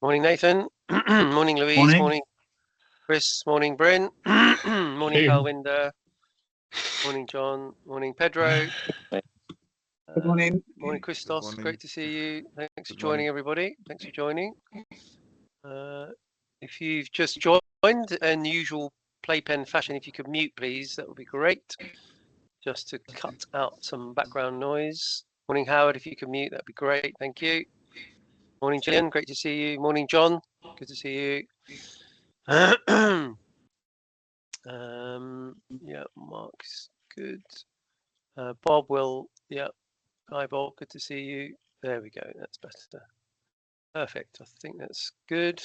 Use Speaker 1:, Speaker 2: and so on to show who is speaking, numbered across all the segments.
Speaker 1: Morning, Nathan. Morning, Louise. Morning, Chris. Morning, Bryn. Morning, Calwinder. Morning, John. Morning, Pedro.
Speaker 2: Good morning.
Speaker 1: Morning, Christos. Great to see you. Thanks for joining, everybody. Thanks for joining. If you've just joined in usual Playpen fashion, if you could mute, please, that would be great. Just to cut out some background noise. Morning, Howard. If you could mute, that'd be great. Thank you. Morning, Gillian. Great to see you. Morning, John. Good to see you. Yeah, Mark's good. Bob will, yeah. Hi, Bob. Good to see you. There we go. That's better. Perfect. I think that's good.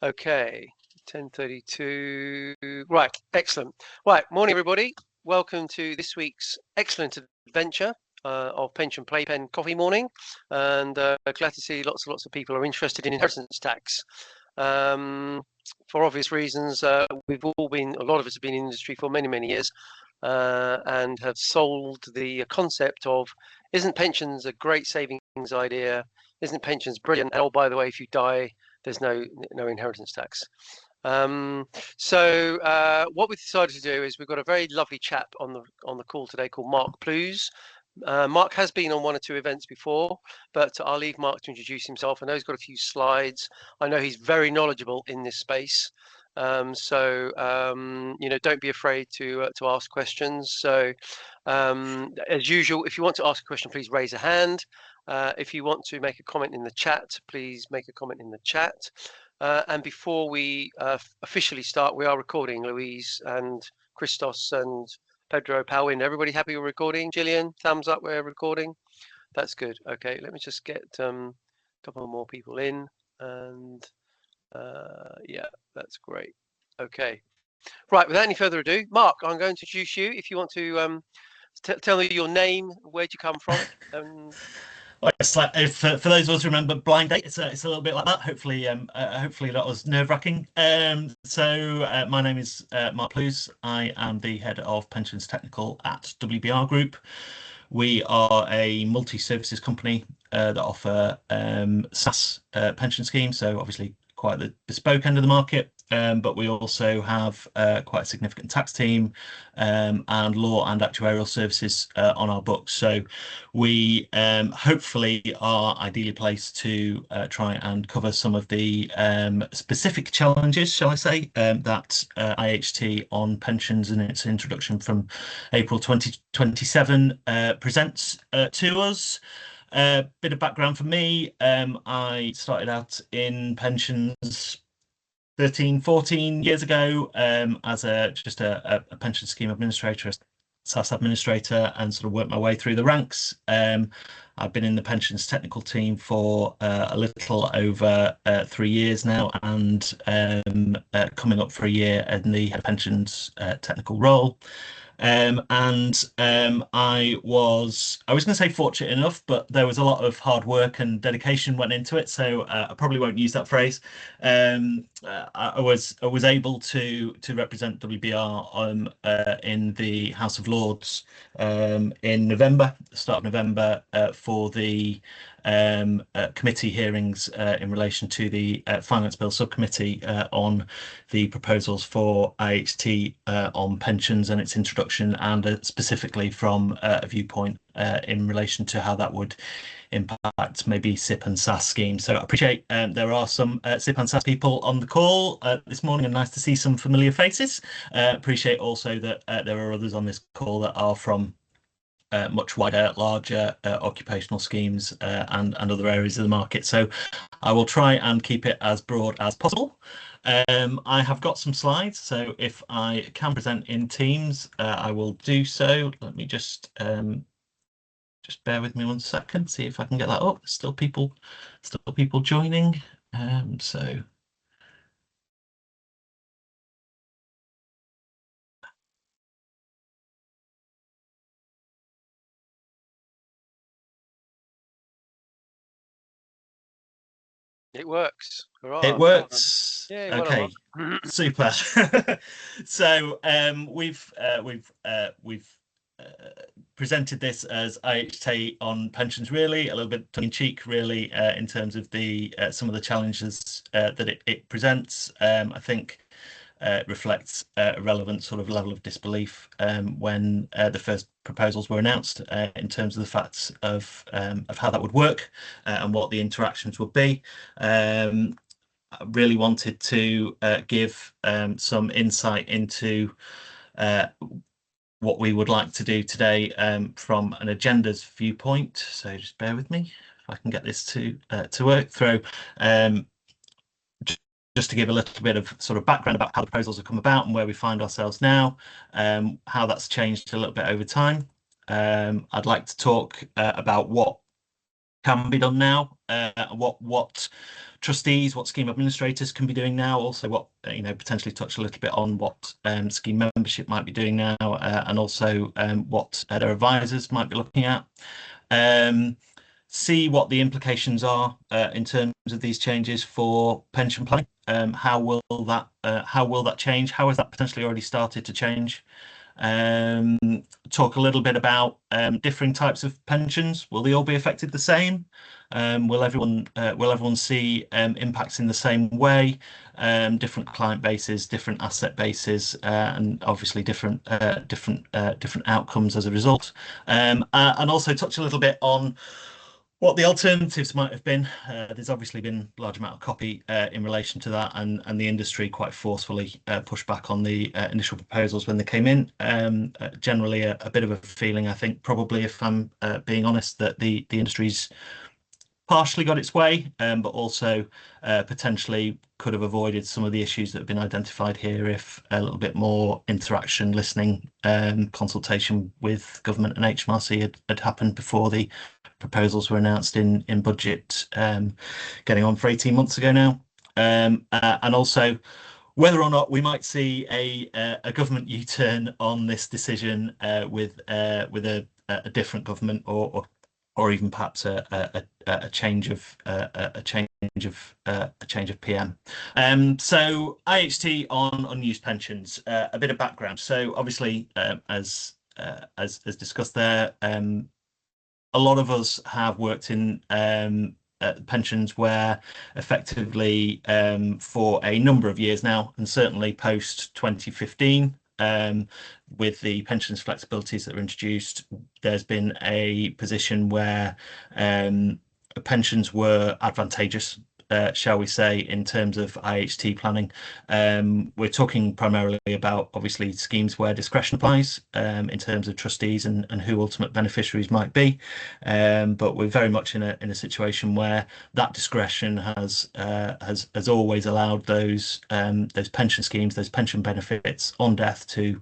Speaker 1: Okay. 10:32. Right. Excellent. Right. Morning, everybody. Welcome to this week's excellent adventure of Pension Playpen Coffee Morning. And glad to see lots and lots of people are interested in inheritance tax. For obvious reasons, we've all been, a lot of us have been in the industry for many, many years and have sold the concept of, isn't pensions a great savings idea? Isn't pensions brilliant? And oh, by the way, if you die, there's no inheritance tax. So what we decided to do is we've got a very lovely chap on the call today called Mark Plews. Mark has been on one or two events before, but I'll leave Mark to introduce himself. I know he's got a few slides. I know he's very knowledgeable in this space. You know, don't be afraid to ask questions. So as usual, if you want to ask a question, please raise a hand. If you want to make a comment in the chat, please make a comment in the chat. And before we officially start, we are recording, Louise and Christos and Pedro, Palwin. Everybody happy with recording? Gillian, thumbs up, we're recording. That's good. Okay, let me just get a couple more people in. And yeah, that's great. Okay. Right, without any further ado, Mark, I'm going to introduce you. If you want to tell me your name, where'd you come from?
Speaker 3: It's like, for those of us who remember Blind Date, it's a little bit like that. Hopefully, hopefully that was nerve-wracking. My name is Mark Plews. I am the head of pensions technical at WBR Group. We are a multi-services company that offer SaaS pension schemes. So obviously quite the bespoke end of the market. But we also have quite a significant tax team and law and actuarial services on our books. So we hopefully are ideally placed to try and cover some of the specific challenges, shall I say, that IHT on pensions and its introduction from April 2027 presents to us. Bit of background for me. I started out in pensions 13-14 years ago as just a pension scheme administrator, a SaaS administrator, and sort of worked my way through the ranks. I've been in the pensions technical team for a little over 3 years now, and coming up for a year in the pensions technical role. I was going to say fortunate enough, but there was a lot of hard work and dedication went into it, so I probably won't use that phrase. I was able to represent WBR in the House of Lords in November, the start of November, for the committee hearings in relation to the Finance Bill subcommittee on the proposals for IHT on pensions and its introduction, and specifically from a viewpoint in relation to how that would impact maybe SIP and SAS schemes. So I appreciate there are some SIP and SAS people on the call this morning, and nice to see some familiar faces. Appreciate also that there are others on this call that are from much wider, larger occupational schemes and other areas of the market. So I will try and keep it as broad as possible. I have got some slides, so if I can present in Teams, I will do so. Let me just bear with me 1 second, see if I can get that up. Still people joining. So
Speaker 1: It works. Hurrah.
Speaker 3: It works.
Speaker 1: Yeah,
Speaker 3: okay, super. So we've presented this as IHT on pensions, really a little bit tongue-in-cheek, really, in terms of the some of the challenges that it presents. I think reflects a relevant sort of level of disbelief when the first proposals were announced in terms of the facts of how that would work and what the interactions would be. I really wanted to give some insight into what we would like to do today from an agendas viewpoint. So just bear with me if I can get this to work through. Just to give a little bit of sort of background about how the proposals have come about and where we find ourselves now, how that's changed a little bit over time. I'd like to talk about what can be done now, what trustees, what scheme administrators can be doing now, also what potentially touch a little bit on what scheme membership might be doing now, and also what their advisors might be looking at. See what the implications are in terms of these changes for pension planning. How will that change? How has that potentially already started to change? Talk a little bit about differing types of pensions. Will they all be affected the same? Will everyone see impacts in the same way? Different client bases, different asset bases, and obviously different outcomes as a result. And also touch a little bit on what the alternatives might have been. There's obviously been a large amount of copy in relation to that, and the industry quite forcefully pushed back on the initial proposals when they came in. Generally a bit of a feeling, I think, probably, if I'm being honest, that the industry's partially got its way, but also potentially could have avoided some of the issues that have been identified here if a little bit more interaction, listening, consultation with government and HMRC had happened before the proposals were announced in budget, getting on for 18 months ago now. And also whether or not we might see a government U-turn on this decision with a different government, or even perhaps a change of PM. So IHT on unused pensions. A bit of background. So obviously, as discussed there, a lot of us have worked in pensions where effectively for a number of years now, and certainly post 2015, with the pensions flexibilities that were introduced, there's been a position where pensions were advantageous, shall we say, in terms of IHT planning. We're talking primarily about, obviously, schemes where discretion applies in terms of trustees and who ultimate beneficiaries might be. But we're very much in a situation where that discretion has always allowed those pension schemes, those pension benefits on death to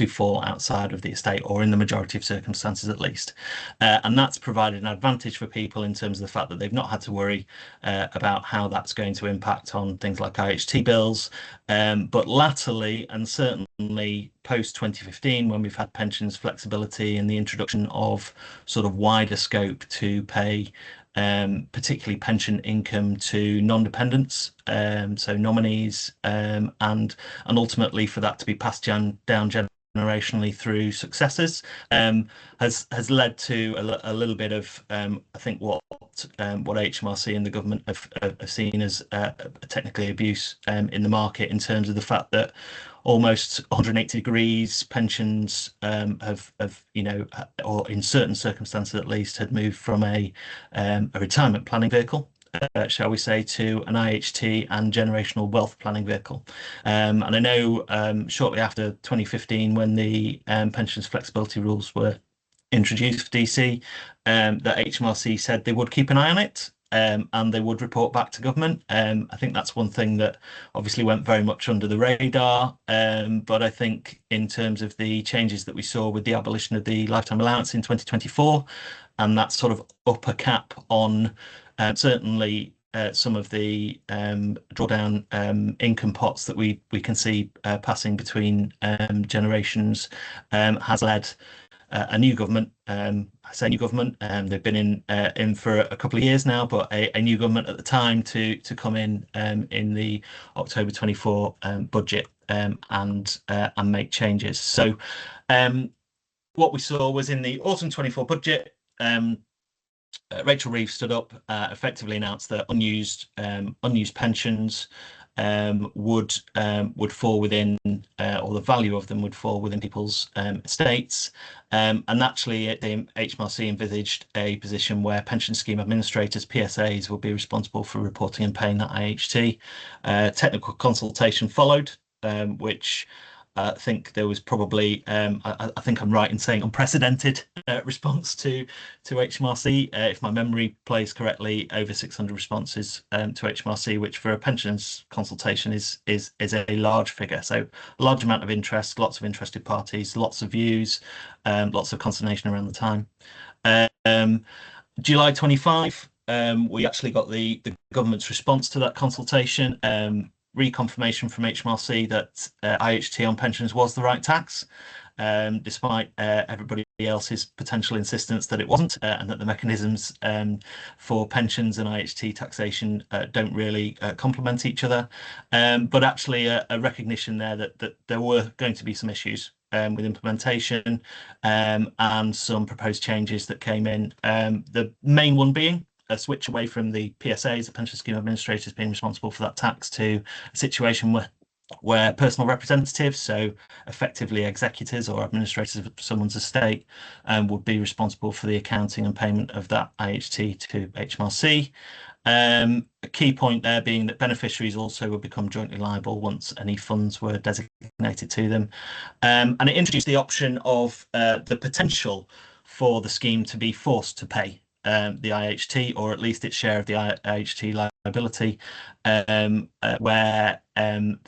Speaker 3: fall outside of the estate, or in the majority of circumstances at least. And that's provided an advantage for people in terms of the fact that they've not had to worry about how that's going to impact on things like IHT bills. But latterly, and certainly post 2015, when we've had pensions flexibility and the introduction of sort of wider scope to pay particularly pension income to non-dependents, so nominees, and ultimately for that to be passed down generationally through successors, has led to a little bit of I think what HMRC and the government have seen as technically abuse in the market, in terms of the fact that almost 180 degrees pensions have or in certain circumstances at least, had moved from a retirement planning vehicle, shall we say, to an IHT and generational wealth planning vehicle. And I know shortly after 2015, when the pensions flexibility rules were introduced for DC, that HMRC said they would keep an eye on it, and they would report back to government. I think that's one thing that obviously went very much under the radar. But I think in terms of the changes that we saw with the abolition of the lifetime allowance in 2024, and that sort of upper cap on certainly some of the drawdown income pots that we can see passing between generations, has led a new government. I say new government, they've been in for a couple of years now, but a new government at the time to come in the October 24 budget, and make changes. So what we saw was in the autumn 24 budget, Rachel Reeves stood up, effectively announced that unused pensions would fall within, or the value of them would fall within people's estates. And naturally, the HMRC envisaged a position where pension scheme administrators, PSAs, will be responsible for reporting and paying that IHT. Technical consultation followed, which I think there was probably, I think I'm right in saying, unprecedented response to HMRC. If my memory plays correctly, over 600 responses to HMRC, which for a pensions consultation is a large figure. So a large amount of interest, lots of interested parties, lots of views, lots of consternation around the time. July 25, we actually got the government's response to that consultation. Reconfirmation from HMRC that IHT on pensions was the right tax, despite everybody else's potential insistence that it wasn't, and that the mechanisms for pensions and IHT taxation don't really complement each other. But actually a recognition there that there were going to be some issues with implementation, and some proposed changes that came in. The main one being a switch away from the PSAs, the pension scheme administrators, being responsible for that tax, to a situation where personal representatives, so effectively executors or administrators of someone's estate, would be responsible for the accounting and payment of that IHT to HMRC. A key point there being that beneficiaries also would become jointly liable once any funds were designated to them. And it introduced the option of the potential for the scheme to be forced to pay the IHT, or at least its share of the IHT liability, where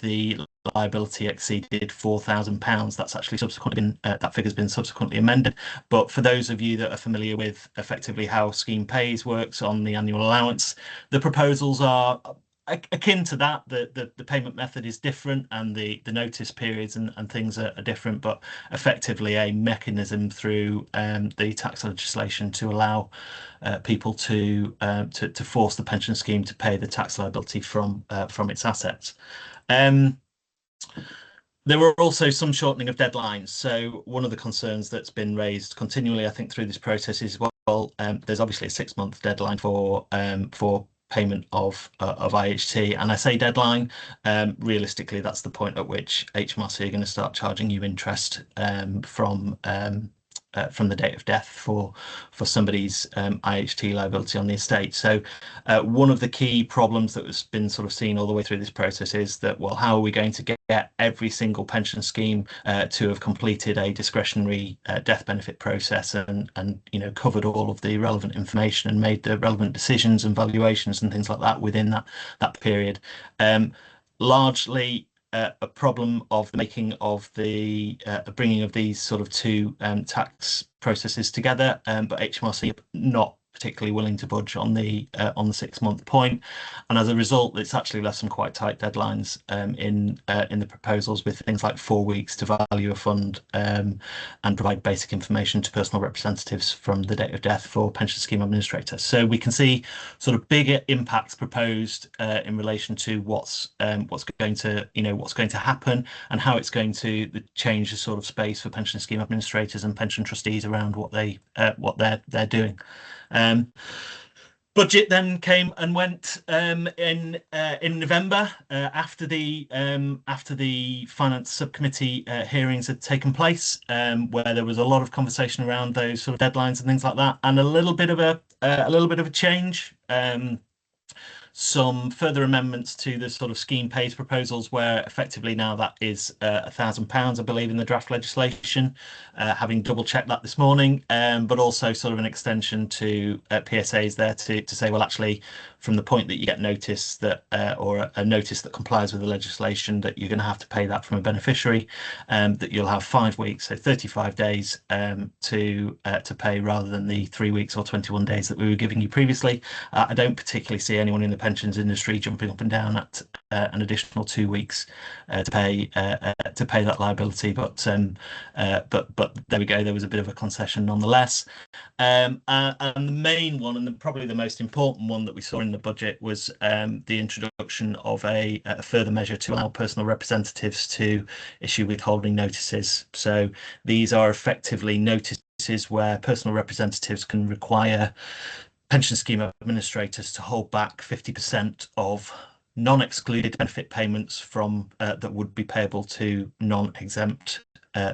Speaker 3: the liability exceeded £4,000. That's actually subsequently been, that figure's been subsequently amended. But for those of you that are familiar with effectively how scheme pays works on the annual allowance, the proposals are akin to that. The payment method is different, and the notice periods and things are different, but effectively a mechanism through the tax legislation to allow people to force the pension scheme to pay the tax liability from its assets. There were also some shortening of deadlines. So one of the concerns that's been raised continually, I think, through this process is, well, there's obviously a 6-month deadline for payment of IHT, and I say deadline, realistically that's the point at which HMRC are going to start charging you interest from the date of death for somebody's IHT liability on the estate. So one of the key problems that has been sort of seen all the way through this process is that, well, how are we going to get every single pension scheme to have completed a discretionary death benefit process and covered all of the relevant information and made the relevant decisions and valuations and things like that within that period. Largely a problem of the making of the bringing of these sort of two tax processes together, but HMRC are not particularly willing to budge on the 6-month point, and as a result, it's actually left some quite tight deadlines in the proposals, with things like 4 weeks to value a fund and provide basic information to personal representatives from the date of death for pension scheme administrators. So we can see sort of bigger impacts proposed in relation to what's going to happen and how it's going to change the sort of space for pension scheme administrators and pension trustees around what they're doing. Budget then came and went in November, after the finance subcommittee hearings had taken place, where there was a lot of conversation around those sort of deadlines and things like that, and a little bit of a change. Some further amendments to the sort of scheme pays proposals, where effectively now that is £1,000, I believe, in the draft legislation, having double checked that this morning, but also sort of an extension to PSAs there to say, well, actually, from the point that you get notice that or a notice that complies with the legislation, that you're going to have to pay that from a beneficiary, that you'll have 5 weeks, so 35 days to pay, rather than the 3 weeks or 21 days that we were giving you previously. I don't particularly see anyone in the pensions industry jumping up and down an additional 2 weeks to pay that liability. But there we go. There was a bit of a concession nonetheless. And the main one, and probably the most important one that we saw in the budget, was the introduction of a further measure to allow personal representatives to issue withholding notices. So these are effectively notices where personal representatives can require pension scheme administrators to hold back 50% of non-excluded benefit payments from that would be payable to non-exempt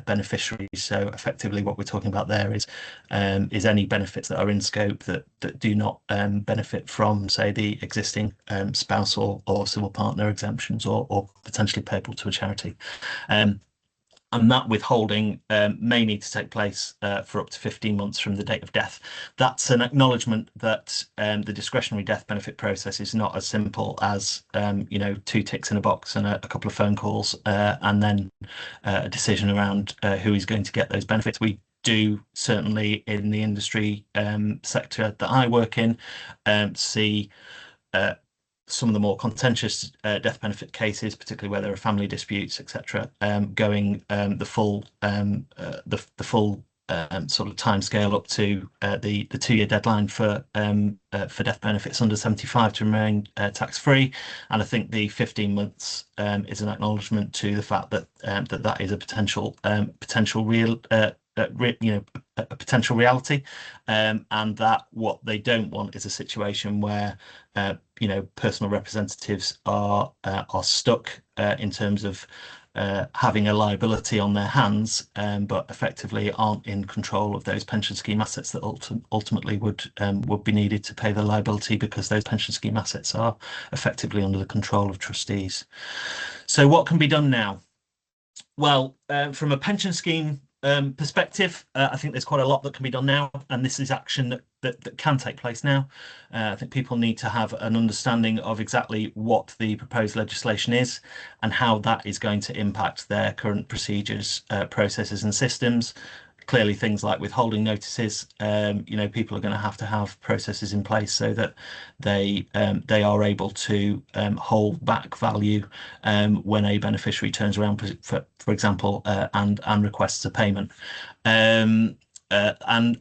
Speaker 3: beneficiaries. So effectively what we're talking about there is any benefits that are in scope that do not benefit from, say, the existing spouse or civil partner exemptions, or potentially payable to a charity. And that withholding may need to take place for up to 15 months from the date of death. That's an acknowledgement that the discretionary death benefit process is not as simple as 2 ticks in a box and a couple of phone calls and then a decision around who is going to get those benefits. We do, certainly in the industry sector that I work in, see some of the more contentious death benefit cases, particularly where there are family disputes, etc., going the full sort of time scale up to the 2-year deadline for death benefits under 75 to remain tax free. And I think the 15 months is an acknowledgement to the fact that that is a potential reality, and that what they don't want is a situation where personal representatives are stuck in terms of having a liability on their hands, but effectively aren't in control of those pension scheme assets that ultimately would be needed to pay the liability, because those pension scheme assets are effectively under the control of trustees. So what can be done now? Well, from a pension scheme perspective, I think there's quite a lot that can be done now, and this is action that can take place now. I think people need to have an understanding of exactly what the proposed legislation is and how that is going to impact their current procedures, processes and systems. Clearly, things like withholding notices, people are going to have processes in place so that they are able to hold back value when a beneficiary turns around, for example, and requests a payment. And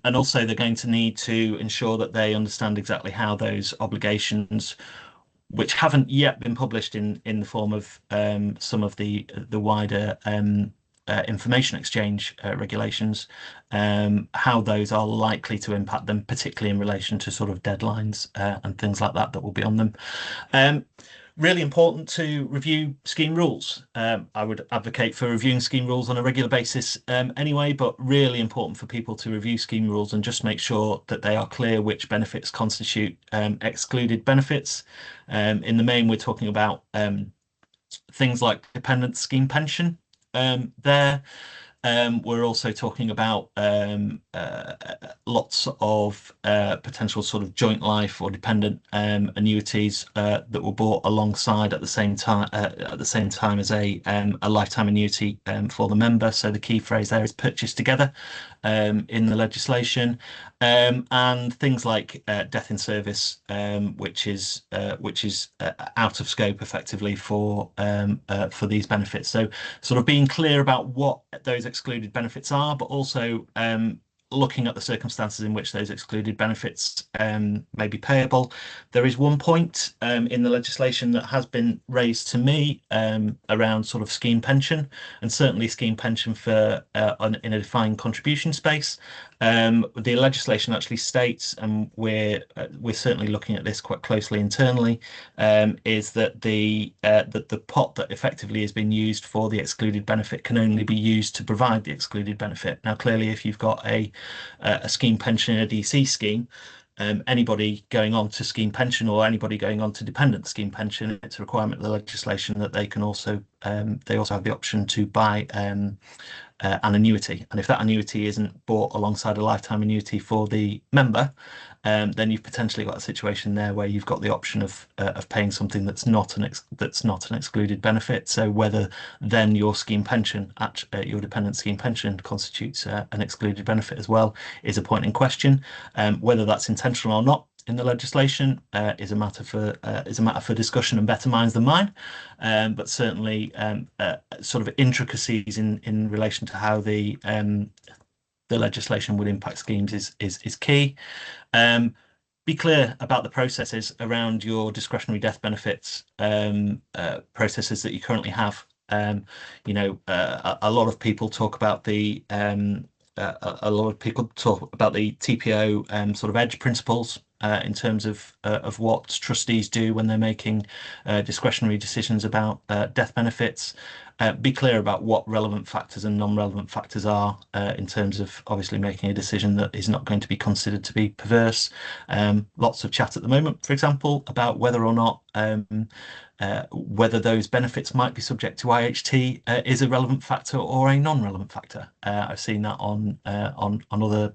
Speaker 3: also they're going to need to ensure that they understand exactly how those obligations, which haven't yet been published in the form of some of the wider information exchange regulations, how those are likely to impact them, particularly in relation to sort of deadlines and things like that will be on them. Really important to review scheme rules. I would advocate for reviewing scheme rules on a regular basis anyway, but really important for people to review scheme rules and just make sure that they are clear which benefits constitute excluded benefits. In the main, we're talking about things like dependent scheme pension. We're also talking about lots of potential sort of joint life or dependent annuities that were bought alongside at the same time as a lifetime annuity for the member. So the key phrase there is purchased together in the legislation, and things like death in service, which is out of scope effectively for these benefits. So sort of being clear about what those excluded benefits are, but also looking at the circumstances in which those excluded benefits may be payable. There is one point in the legislation that has been raised to me around sort of scheme pension, and certainly scheme pension for in a defined contribution space. The legislation actually states, and we're certainly looking at this quite closely internally, is that the pot that effectively has been used for the excluded benefit can only be used to provide the excluded benefit. Now, clearly, if you've got a scheme pension in a DC scheme, anybody going on to scheme pension or anybody going on to dependent scheme pension, it's a requirement of the legislation that they can also have the option to buy an annuity. And if that annuity isn't bought alongside a lifetime annuity for the member, then you've potentially got a situation there where you've got the option of paying something that's not an excluded benefit. So whether then your scheme pension, your dependent scheme pension, constitutes an excluded benefit as well is a point in question. Whether that's intentional or not in the legislation is a matter for discussion and better minds than mine, but certainly sort of intricacies in relation to how the legislation would impact schemes is key. Be clear about the processes around your discretionary death benefits processes that you currently have. You know, a lot of people talk about the TPO sort of edge principles in terms of what trustees do when they're making discretionary decisions about death benefits. Be clear about what relevant factors and non-relevant factors are in terms of obviously making a decision that is not going to be considered to be perverse. Lots of chat at the moment, for example, about whether or not whether those benefits might be subject to IHT is a relevant factor or a non-relevant factor. I've seen that on other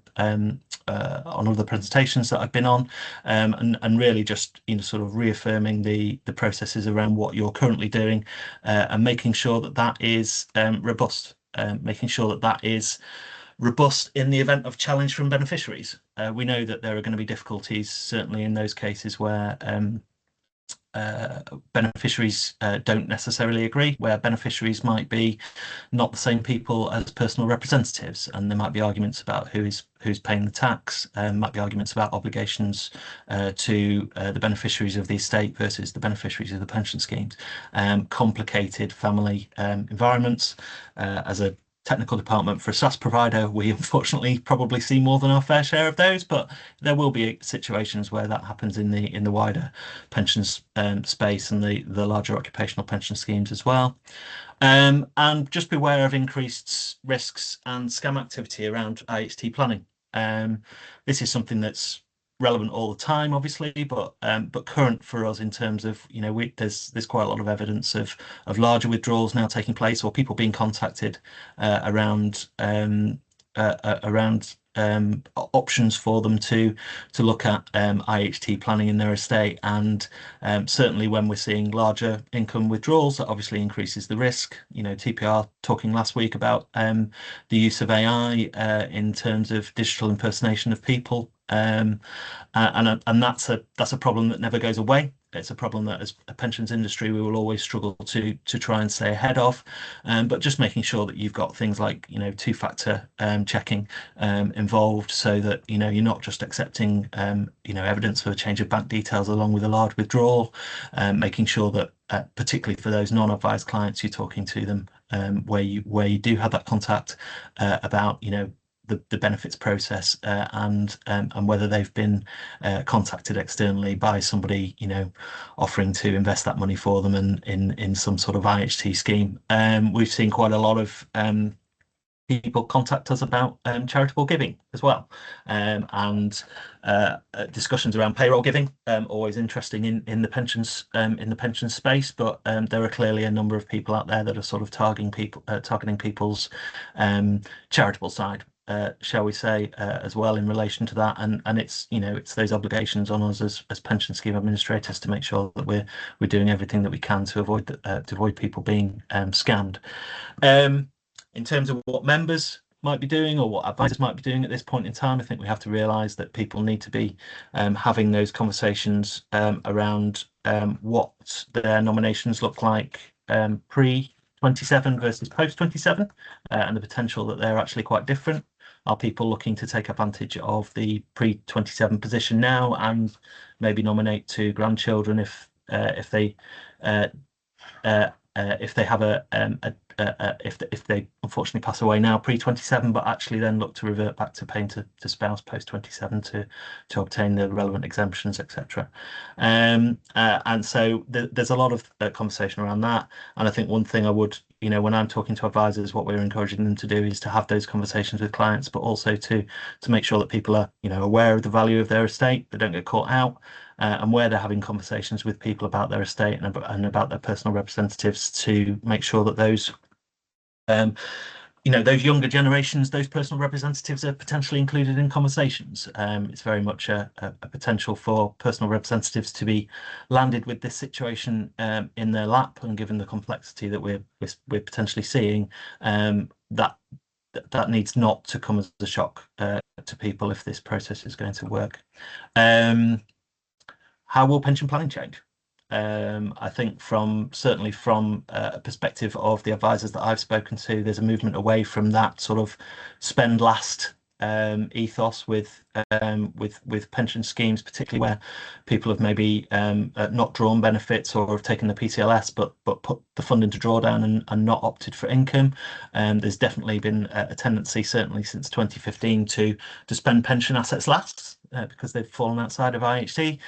Speaker 3: presentations that I've been on, and really just sort of reaffirming the processes around what you're currently doing and making sure that is robust, making sure that is robust in the event of challenge from beneficiaries. We know that there are going to be difficulties, certainly in those cases where beneficiaries don't necessarily agree, where beneficiaries might be not the same people as personal representatives, and there might be arguments about who's paying the tax, might be arguments about obligations to the beneficiaries of the estate versus the beneficiaries of the pension schemes. Complicated family environments. As a technical department for a SaaS provider, we unfortunately probably see more than our fair share of those, but there will be situations where that happens in the wider pensions space and the larger occupational pension schemes as well. And just beware of increased risks and scam activity around IHT planning. This is something that's relevant all the time, obviously, but current for us in terms of there's quite a lot of evidence of larger withdrawals now taking place, or people being contacted around options for them to look at IHT planning in their estate. And certainly when we're seeing larger income withdrawals, that obviously increases the risk. TPR talking last week about the use of AI in terms of digital impersonation of people. And that's a problem that never goes away. It's a problem that as a pensions industry we will always struggle to try and stay ahead of, but just making sure that you've got things like two-factor checking involved, so that you're not just accepting evidence for a change of bank details along with a large withdrawal, making sure that particularly for those non-advised clients, you're talking to them where you do have that contact about the benefits process and whether they've been contacted externally by somebody offering to invest that money for them and in some sort of IHT scheme. We've seen quite a lot of people contact us about charitable giving as well, and discussions around payroll giving. Always interesting in the pensions space, but there are clearly a number of people out there that are sort of targeting people's charitable side, shall we say, as well in relation to that, and it's it's those obligations on us as pension scheme administrators to make sure that we're doing everything that we can to avoid people being scammed. In terms of what members might be doing or what advisors might be doing at this point in time, I think we have to realise that people need to be having those conversations around what their nominations look like pre-27 versus post-27, and the potential that they're actually quite different. Are people looking to take advantage of the pre-27 position now and maybe nominate to grandchildren if they have if they unfortunately pass away now pre-27, but actually then look to revert back to paying to spouse post-27 to obtain the relevant exemptions, etc. And so there's a lot of conversation around that. And I think one thing I would, when I'm talking to advisors, what we're encouraging them to do is to have those conversations with clients, but also to make sure that people are aware of the value of their estate, they don't get caught out, and where they're having conversations with people about their estate and about their personal representatives, to make sure that those those younger generations, those personal representatives, are potentially included in conversations. It's very much a potential for personal representatives to be landed with this situation in their lap, and given the complexity that we're potentially seeing, that needs not to come as a shock to people if this process is going to work. how will pension planning change? I think certainly from a perspective of the advisors that I've spoken to, there's a movement away from that sort of spend last ethos with pension schemes, particularly where people have maybe not drawn benefits or have taken the PCLS but put the fund into drawdown and not opted for income. There's definitely been a tendency, certainly since 2015, to spend pension assets last because they've fallen outside of IHT.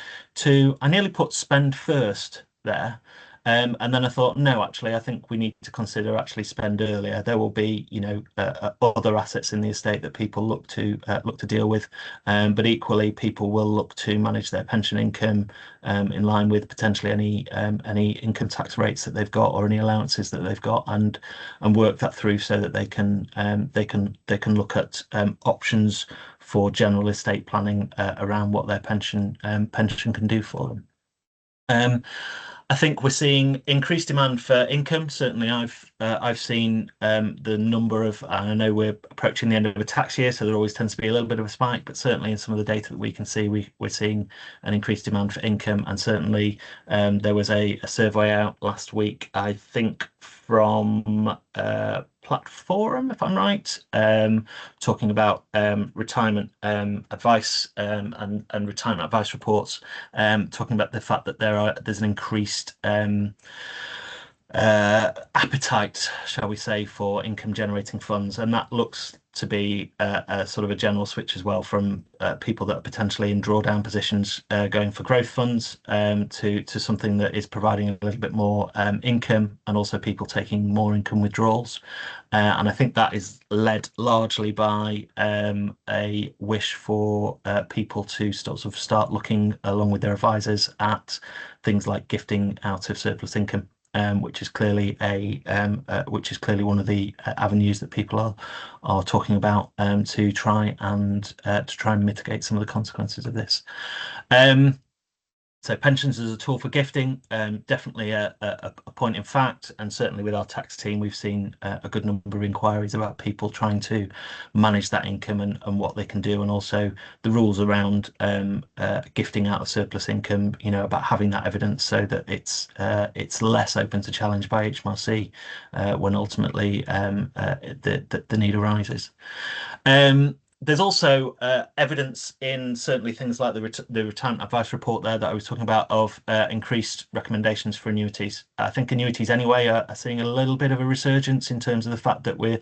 Speaker 3: I nearly put spend first there. And then I thought, no, actually, I think we need to consider actually spend earlier. There will be, other assets in the estate that people look to deal with, but equally, people will look to manage their pension income in line with potentially any income tax rates that they've got or any allowances that they've got, and work that through so that they can look at options for general estate planning around what their pension can do for them. I think we're seeing increased demand for income. Certainly, I've seen the number of, and I know we're approaching the end of a tax year, so there always tends to be a little bit of a spike, but certainly in some of the data that we can see, we're seeing an increased demand for income. And certainly there was a survey out last week, I think from Platform, if I'm right, talking about retirement advice and retirement advice reports, talking about the fact that there's an increased appetite, shall we say, for income generating funds, and that looks to be a sort of a general switch as well from people that are potentially in drawdown positions going for growth funds to something that is providing a little bit more income, and also people taking more income withdrawals. And I think that is led largely by a wish for people to sort of start looking along with their advisors at things like gifting out of surplus income. Which is clearly one of the avenues that people are talking about to try and mitigate some of the consequences of this. So pensions as a tool for gifting, definitely a point in fact, and certainly with our tax team, we've seen a good number of inquiries about people trying to manage that income and what they can do, and also the rules around gifting out of surplus income, about having that evidence so that it's less open to challenge by HMRC when ultimately the need arises. There's also evidence in certainly things like the retirement advice report there that I was talking about of increased recommendations for annuities. I think annuities anyway are seeing a little bit of a resurgence in terms of the fact that we're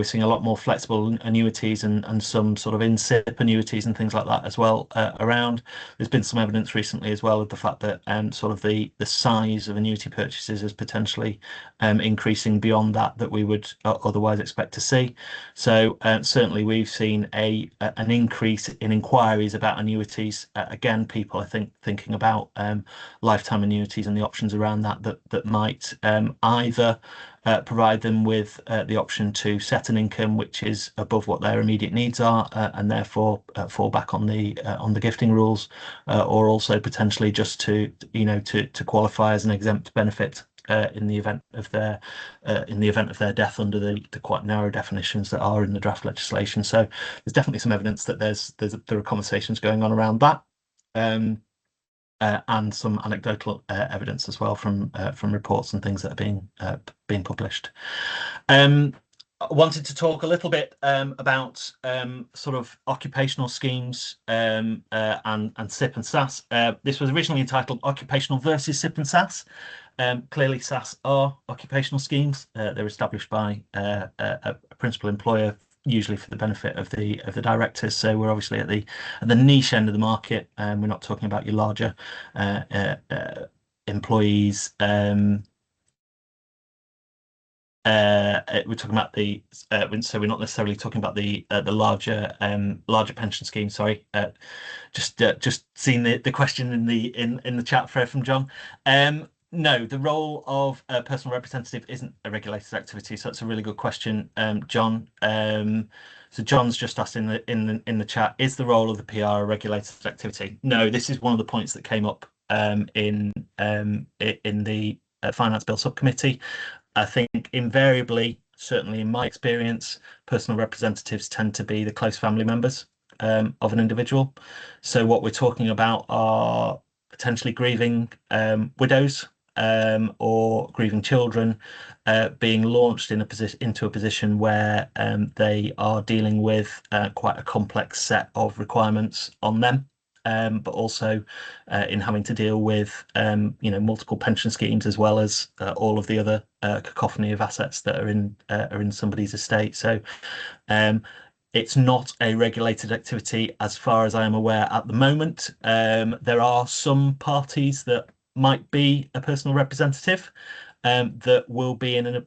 Speaker 3: seeing a lot more flexible annuities and some sort of in-SIP annuities and things like that as well around. There's been some evidence recently as well of the fact that sort of the size of annuity purchases is potentially increasing beyond that we would otherwise expect to see. So certainly we've seen an increase in inquiries about annuities. Again, people I think thinking about lifetime annuities and the options around that might either provide them with the option to set an income which is above what their immediate needs are and therefore fall back on the gifting rules, or also potentially just to qualify as an exempt benefit in the event of their death under the quite narrow definitions that are in the draft legislation. So there's definitely some evidence that there are conversations going on around that, and some anecdotal evidence as well from reports and things that are being published. I wanted to talk a little bit about sort of occupational schemes and SIP and SAS. This was originally entitled Occupational versus SIP and SAS. Clearly, SAS are occupational schemes. They're established by a principal employer, usually for the benefit of the directors. So we're obviously at the niche end of the market. We're not talking about your larger employees. We're talking about so we're not necessarily talking about the larger pension scheme. Sorry, just seeing the question in the chat thread from John. No, the role of a personal representative isn't a regulated activity, so that's a really good question, John. So John's just asked in the chat: is the role of the PR a regulated activity? No, this is one of the points that came up in the Finance Bill Subcommittee. I think invariably, certainly in my experience, personal representatives tend to be the close family members of an individual. So what we're talking about are potentially grieving widows or grieving children being launched into a position where they are dealing with quite a complex set of requirements on them. But also in having to deal with multiple pension schemes, as well as all of the other cacophony of assets that are in somebody's estate. So it's not a regulated activity as far as I am aware at the moment. There are some parties that might be a personal representative that will be in a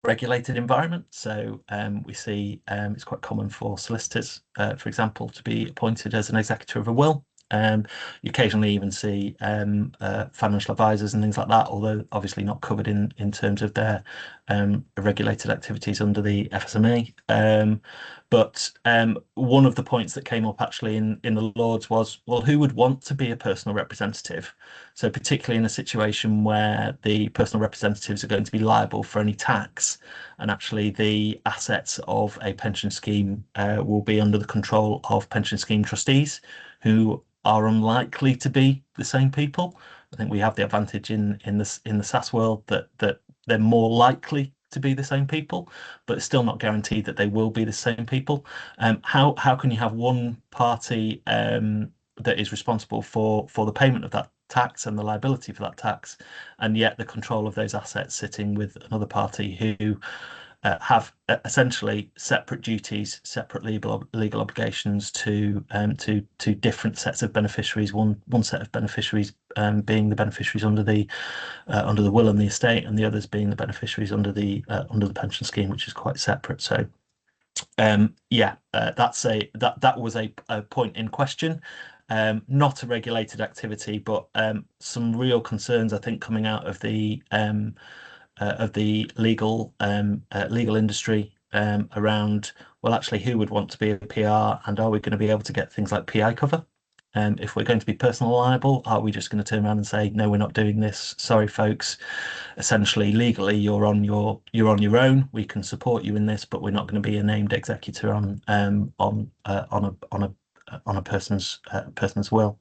Speaker 3: regulated environment. So we see it's quite common for solicitors, for example, to be appointed as an executor of a will. You occasionally even see financial advisors and things like that, although obviously not covered in terms of their regulated activities under the FSMA. But one of the points that came up actually in the Lords was, well, who would want to be a personal representative? So particularly in a situation where the personal representatives are going to be liable for any tax, and actually the assets of a pension scheme will be under the control of pension scheme trustees, who are unlikely to be the same people. I think we have the advantage in the SaaS world that they're more likely to be the same people, but it's still not guaranteed that they will be the same people. How can you have one party that is responsible for the payment of that tax and the liability for that tax, and yet the control of those assets sitting with another party who have essentially separate duties, separate legal obligations to different sets of beneficiaries. One set of beneficiaries being the beneficiaries under the will and the estate, and the others being the beneficiaries under the pension scheme, which is quite separate. So that was a point in question. Not a regulated activity, but some real concerns, I think, coming out of the legal industry around, well, actually, who would want to be a PR, and are we going to be able to get things like PI cover? If we're going to be personal liable, are we just going to turn around and say, no, we're not doing this? Sorry, folks. Essentially, legally, you're on your own. We can support you in this, but we're not going to be a named executor on a person's will.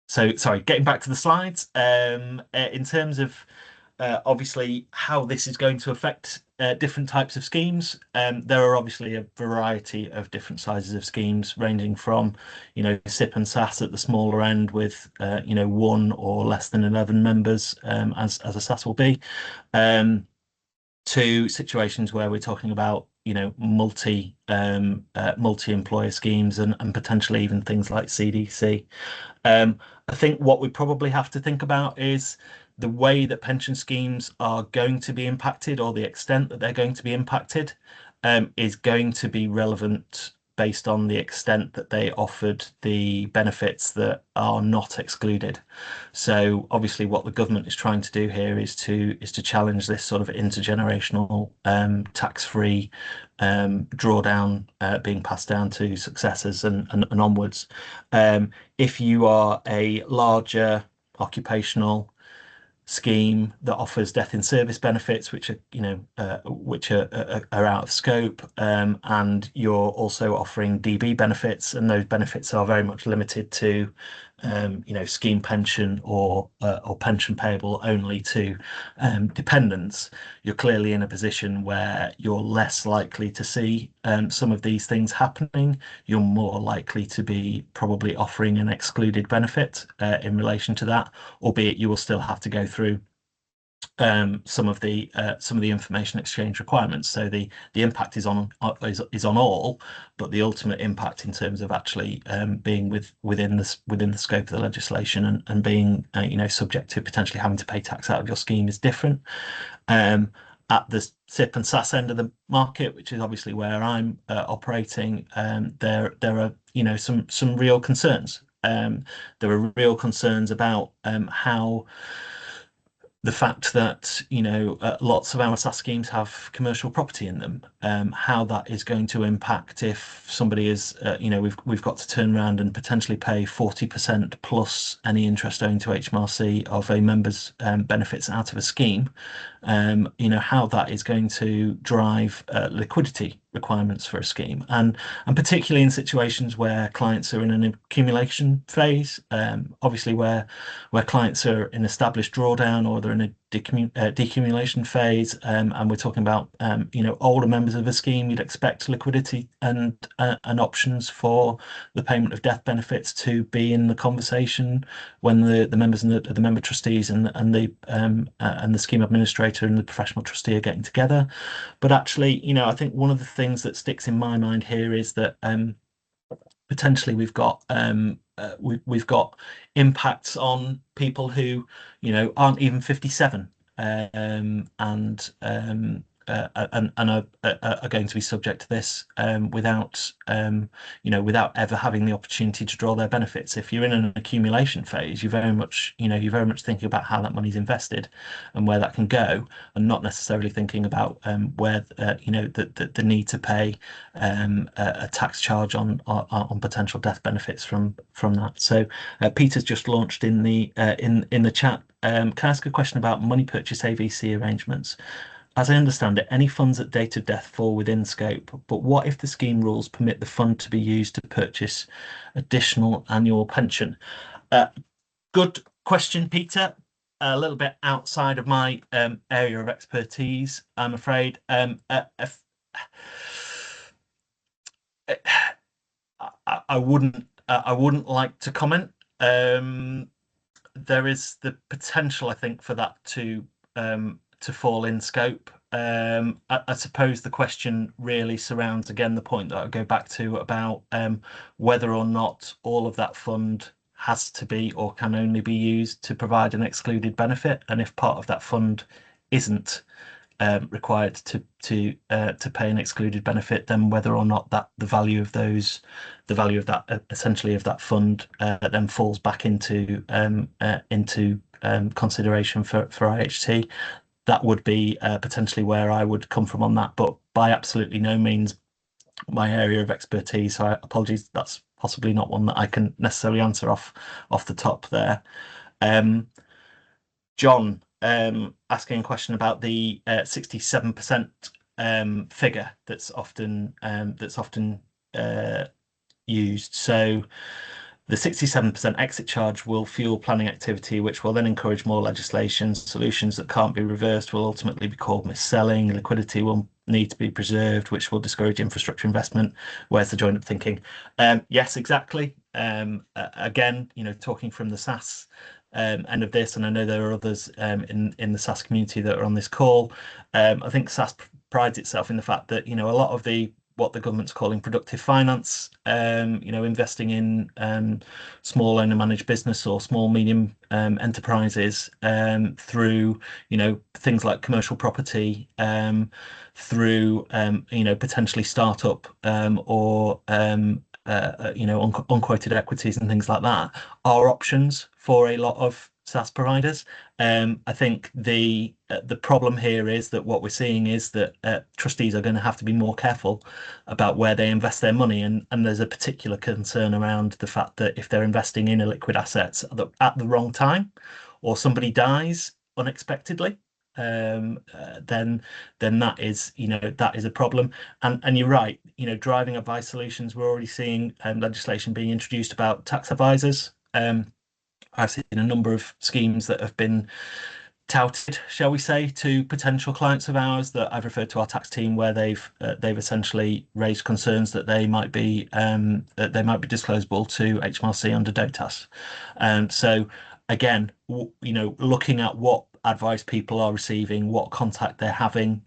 Speaker 3: So sorry, getting back to the slides, in terms of obviously how this is going to affect different types of schemes, there are obviously a variety of different sizes of schemes, ranging from SIP and SAS at the smaller end with 1 or less than 11 members, as a SAS will be, to situations where we're talking about multi-employer schemes and potentially even things like CDC. I think what we probably have to think about is the way that pension schemes are going to be impacted, or the extent that they're going to be impacted, is going to be relevant based on the extent that they offered the benefits that are not excluded. So obviously what the government is trying to do here is to challenge this sort of intergenerational tax-free drawdown being passed down to successors and onwards. If you are a larger occupational scheme that offers death in service benefits, which are out of scope, and you're also offering DB benefits, and those benefits are very much limited to scheme pension or pension payable only to dependents, you're clearly in a position where you're less likely to see some of these things happening. You're more likely to be probably offering an excluded benefit in relation to that, albeit you will still have to go through some of the information exchange requirements. So the impact is on all, but the ultimate impact in terms of actually being within the scope of the legislation and being subject to potentially having to pay tax out of your scheme is different. At the SIP and SAS end of the market, which is obviously where I'm operating, there are some real concerns. There are real concerns about how the fact that lots of our SAS schemes have commercial property in them, how that is going to impact if somebody is we've got to turn around and potentially pay 40% plus any interest owing to HMRC of a member's benefits out of a scheme, how that is going to drive liquidity requirements for a scheme, and particularly in situations where clients are in an accumulation phase, obviously where clients are in established drawdown or they're in a decumulation phase, and we're talking about older members of a scheme. You'd expect liquidity and options for the payment of death benefits to be in the conversation when the members and the member trustees and the scheme administrator and the professional trustee are getting together. But actually, I think one of the things that sticks in my mind here is that potentially we've got impacts on people who aren't even 57 and are going to be subject to this without ever having the opportunity to draw their benefits. If you're in an accumulation phase, you're very much thinking about how that money's invested and where that can go, and not necessarily thinking about where the need to pay a tax charge on potential death benefits from that. So Peter's just launched in the chat. Can I ask a question about money purchase AVC arrangements? As I understand it, any funds at date of death fall within scope, but what if the scheme rules permit the fund to be used to purchase additional annual pension? Good question, Peter. A little bit outside of my area of expertise, I'm afraid. I wouldn't like to comment. There is the potential, I think, for that to fall in scope. I suppose the question really surrounds, again, the point that I go back to about whether or not all of that fund has to be or can only be used to provide an excluded benefit, and if part of that fund isn't required to pay an excluded benefit, then whether or not that the value of that essentially of that fund then falls back into consideration for IHT. That would be potentially where I would come from on that, but by absolutely no means my area of expertise. So apologies, that's possibly not one that I can necessarily answer off the top there. John asking a question about the 67% figure that's often used. So the 67% exit charge will fuel planning activity, which will then encourage more legislation. Solutions that can't be reversed will ultimately be called mis-selling. Liquidity will need to be preserved, which will discourage infrastructure investment. Where's the joined-up thinking? Yes, exactly. Again, talking from the SaaS end of this, and I know there are others in the SaaS community that are on this call. I think SaaS prides itself in the fact that a lot of what the government's calling productive finance, investing in small owner managed business or small medium enterprises through things like commercial property, through potentially startup or unquoted equities and things like that are options for a lot of SaaS providers. I think the problem here is that what we're seeing is that trustees are going to have to be more careful about where they invest their money, and there's a particular concern around the fact that if they're investing in illiquid assets at the wrong time, or somebody dies unexpectedly, then that is a problem. And you're right, driving advice solutions, we're already seeing legislation being introduced about tax advisors. I've seen a number of schemes that have been touted, shall we say, to potential clients of ours that I've referred to our tax team, where they've essentially raised concerns that they might be disclosable to HMRC under DOTAS. So again, looking at what advice people are receiving, what contact they're having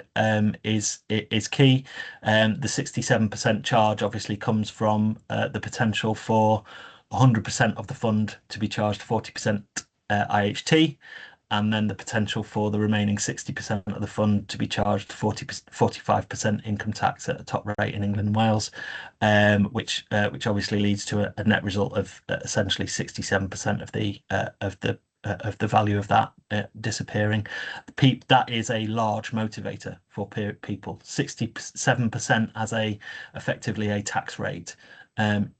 Speaker 3: is key. The 67% charge obviously comes from the potential for 100% of the fund to be charged 40% IHT, and then the potential for the remaining 60% of the fund to be charged 45% income tax at a top rate in England and Wales, which obviously leads to a net result of essentially 67% of the value of that disappearing. That is a large motivator for people. 67% as effectively a tax rate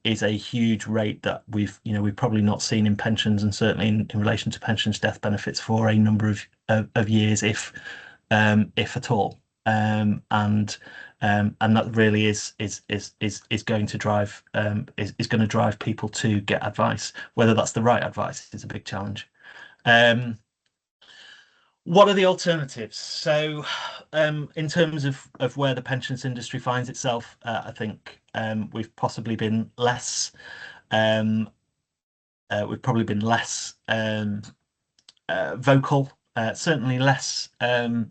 Speaker 3: is a huge rate that we've probably not seen in pensions, and certainly in relation to pensions death benefits for a number of years, if if at all. And that really is going to drive is going to drive people to get advice. Whether that's the right advice is a big challenge. What are the alternatives? So, in terms of where the pensions industry finds itself, I think we've possibly been less. We've probably been less vocal. Certainly less,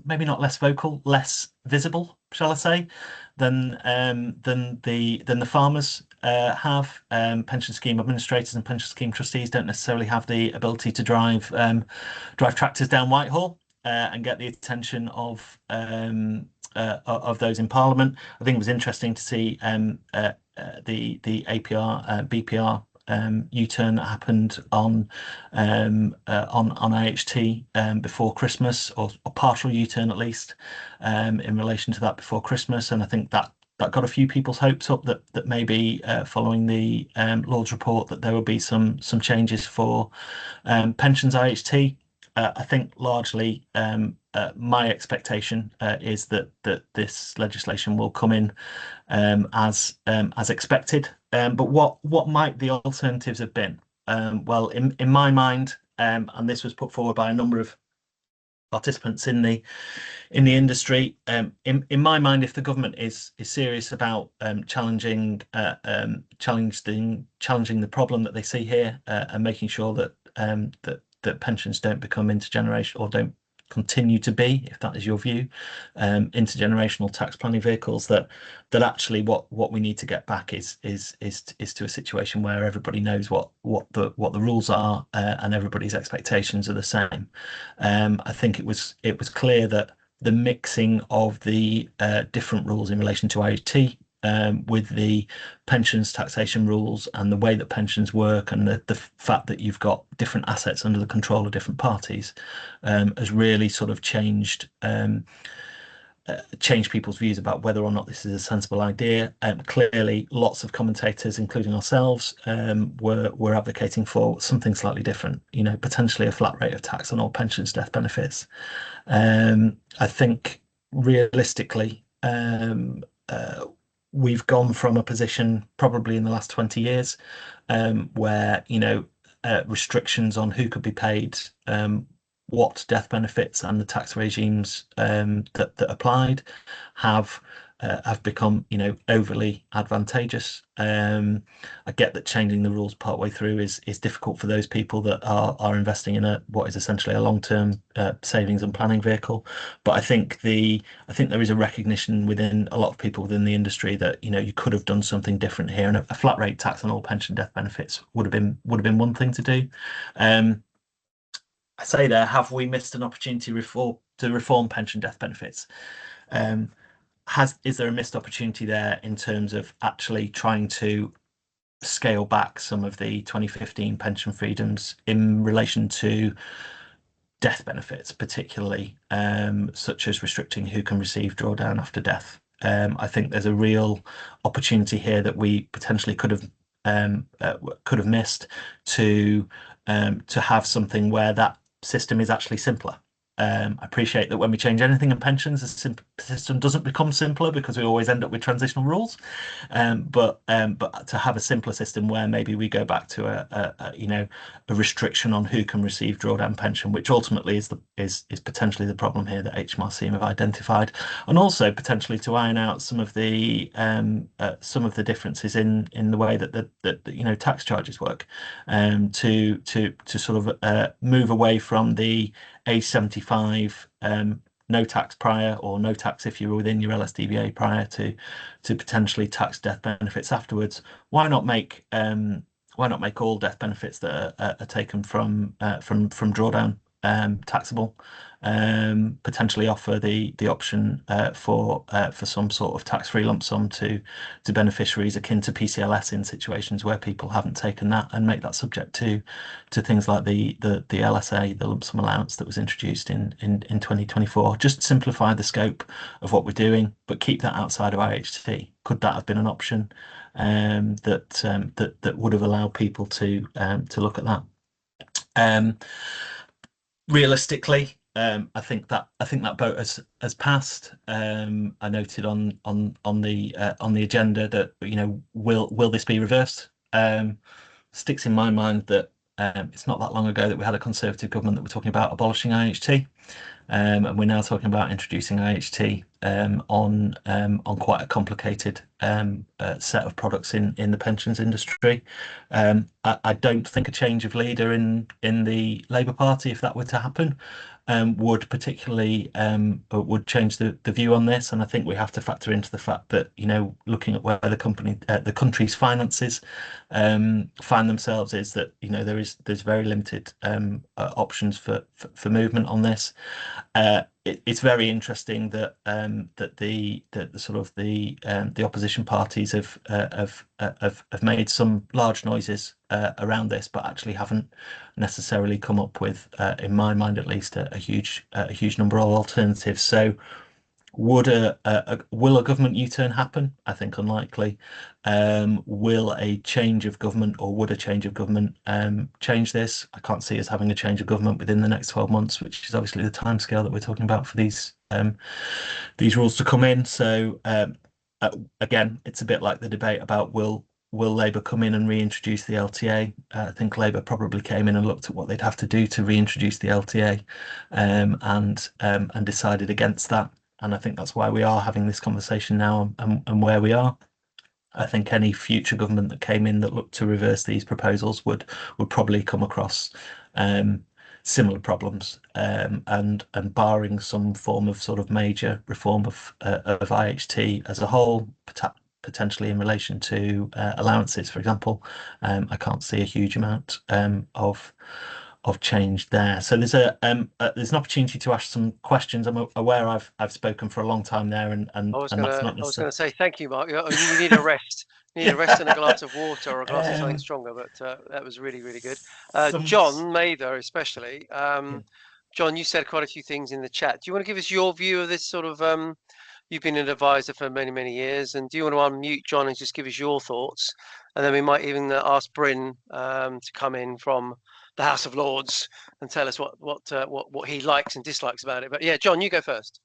Speaker 3: maybe not less vocal, less visible, shall I say, than the farmers have. Pension scheme administrators and pension scheme trustees don't necessarily have the ability to drive tractors down Whitehall and get the attention of those in Parliament. I think it was interesting to see the APR BPR U-turn that happened on IHT before Christmas, or partial U-turn at least, in relation to that before Christmas, and I think that got a few people's hopes up that maybe following the Lord's report that there will be some changes for pensions IHT. I think largely my expectation is that this legislation will come in as expected. But what might the alternatives have been? Well, in my mind, and this was put forward by a number of participants in the industry. In my mind, if the government is serious about challenging the problem that they see here, and making sure that that pensions don't become intergenerational, or don't continue to be, if that is your view, intergenerational tax planning vehicles, that actually what we need to get back is to a situation where everybody knows what the rules are, and everybody's expectations are the same. I think it was clear that the mixing of the different rules in relation to IHT, with the pensions taxation rules and the way that pensions work, and the fact that you've got different assets under the control of different parties, has really sort of changed people's views about whether or not this is a sensible idea. Clearly, lots of commentators, including ourselves, were advocating for something slightly different. Potentially a flat rate of tax on all pensions death benefits. I think realistically, we've gone from a position probably in the last 20 years where restrictions on who could be paid what death benefits and the tax regimes that applied have become overly advantageous. I get that changing the rules partway through is difficult for those people that are investing in what is essentially a long-term savings and planning vehicle. But I think there is a recognition within a lot of people within the industry that you could have done something different here, and a flat rate tax on all pension death benefits would have been one thing to do. I say there, have we missed an opportunity to reform pension death benefits? Is there a missed opportunity there in terms of actually trying to scale back some of the 2015 pension freedoms in relation to death benefits, particularly such as restricting who can receive drawdown after death? I think there's a real opportunity here that we potentially could have missed to have something where that system is actually simpler. I appreciate that when we change anything in pensions, the system doesn't become simpler because we always end up with transitional rules. But to have a simpler system where maybe we go back to a restriction on who can receive drawdown pension, which ultimately is potentially the problem here that HMRC have identified, and also potentially to iron out some of the differences in the way that tax charges work, to sort of move away from the age 75 no tax prior, or no tax if you were within your LSDVA prior, to potentially tax death benefits afterwards. Why not make all death benefits that are taken from drawdown taxable? Potentially offer the option for some sort of tax-free lump sum to beneficiaries akin to PCLS in situations where people haven't taken that, and make that subject to things like the LSA, the lump sum allowance that was introduced in 2024. Just simplify the scope of what we're doing, but keep that outside of IHT. Could that have been an option that would have allowed people to look at that? Realistically, I think that vote has passed. I noted on the agenda that, you know, will this be reversed? Sticks in my mind that it's not that long ago that we had a Conservative government that were talking about abolishing IHT. And we're now talking about introducing IHT on quite a complicated set of products in the pensions industry. I don't think a change of leader in the Labour Party, if that were to happen, would particularly would change the view on this. And I think we have to factor into the fact that, you know, looking at where the country's finances find themselves, is that, you know, there's very limited options for movement on this. It's very interesting that the opposition parties have made some large noises around this, but actually haven't necessarily come up with, in my mind at least, a huge number of alternatives. So, will a government U-turn happen? I think unlikely. Will a change of government, or would a change of government change this? I can't see us having a change of government within the next 12 months, which is obviously the timescale that we're talking about for these rules to come in. So again, it's a bit like the debate about will Labour come in and reintroduce the LTA. I think Labour probably came in and looked at what they'd have to do to reintroduce the LTA, and decided against that. And I think that's why we are having this conversation now, and where we are. I think any future government that came in that looked to reverse these proposals would probably come across similar problems, and barring some form of sort of major reform of IHT as a whole, potentially in relation to allowances, for example, I can't see a huge amount of change there. So there's an opportunity to ask some questions. I'm aware I've spoken for a long time there, and
Speaker 1: I was going to say thank you, Mark. You need a rest. You need a rest and a glass of water, or a glass of something stronger. But that was really, really good. John Mather, especially. John, you said quite a few things in the chat. Do you want to give us your view of this sort of? You've been an advisor for many, many years, and do you want to unmute John and just give us your thoughts? And then we might even ask Bryn to come in from the House of Lords and tell us what he likes and dislikes about it. But yeah, John, you go first.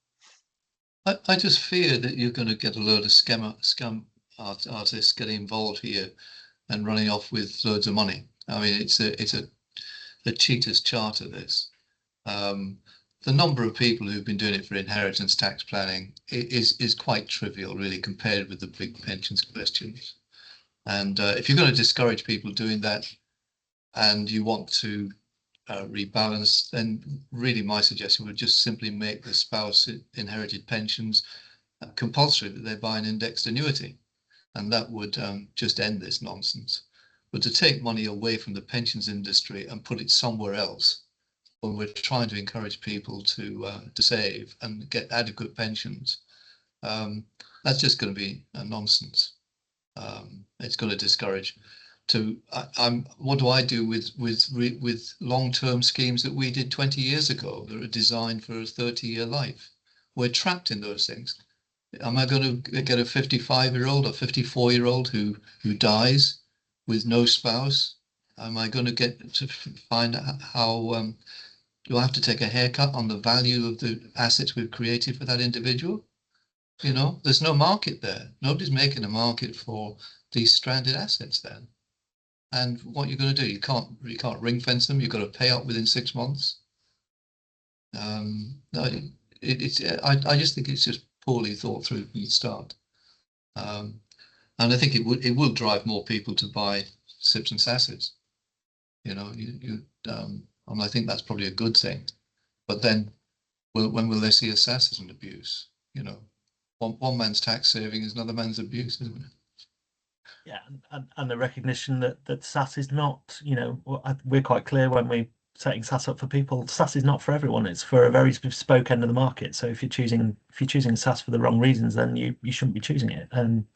Speaker 2: I just fear that you're going to get a load of scam artists getting involved here and running off with loads of money. I mean, it's a cheater's charter, this. The number of people who've been doing it for inheritance tax planning is quite trivial, really, compared with the big pensions questions. And if you're going to discourage people doing that, and you want to rebalance, then really my suggestion would just simply make the spouse inherited pensions compulsory, that they buy an indexed annuity, and that would just end this nonsense. But to take money away from the pensions industry and put it somewhere else, when we're trying to encourage people to save and get adequate pensions, that's just going to be a nonsense. It's going to discourage. What do I do with long-term schemes that we did 20 years ago that are designed for a 30-year life? We're trapped in those things. Am I going to get a 55-year-old or 54-year-old who dies with no spouse? Am I going to get to find out how do I have to take a haircut on the value of the assets we've created for that individual? You know, there's no market there. Nobody's making a market for these stranded assets then. And what you're going to do, you can't ring fence them. You've got to pay up within 6 months. No, I just think it's just poorly thought through from the start. And I think it will drive more people to buy SIPs and SASs. You know, and I think that's probably a good thing. But then, when will they see a SAS as an abuse? You know, one man's tax saving is another man's abuse, isn't it?
Speaker 3: Yeah, and the recognition that SAS is not, you know, we're quite clear when we're setting SAS up for people. SAS is not for everyone. It's for a very bespoke end of the market. So if you're choosing SAS for the wrong reasons, then you shouldn't be choosing it. And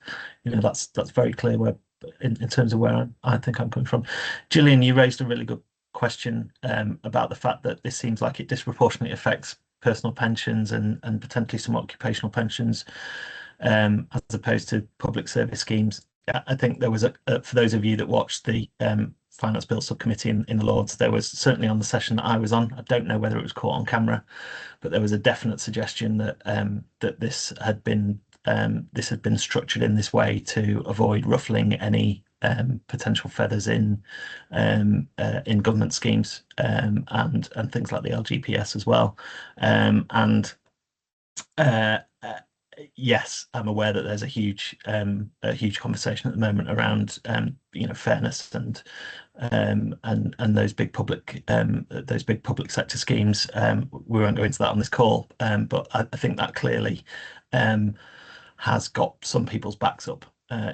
Speaker 3: you know, that's very clear where in terms of where I think I'm coming from. Gillian, you raised a really good question about the fact that this seems like it disproportionately affects personal pensions and potentially some occupational pensions, as opposed to public service schemes. I think there was for those of you that watched the Finance Bill Subcommittee in the Lords, there was certainly on the session that I was on, I don't know whether it was caught on camera, but there was a definite suggestion that that this had been structured in this way to avoid ruffling any potential feathers in government schemes and things like the LGPS as well. Yes, I'm aware that there's a huge conversation at the moment around fairness and those big public sector schemes. We won't go into that on this call, but I think that clearly has got some people's backs up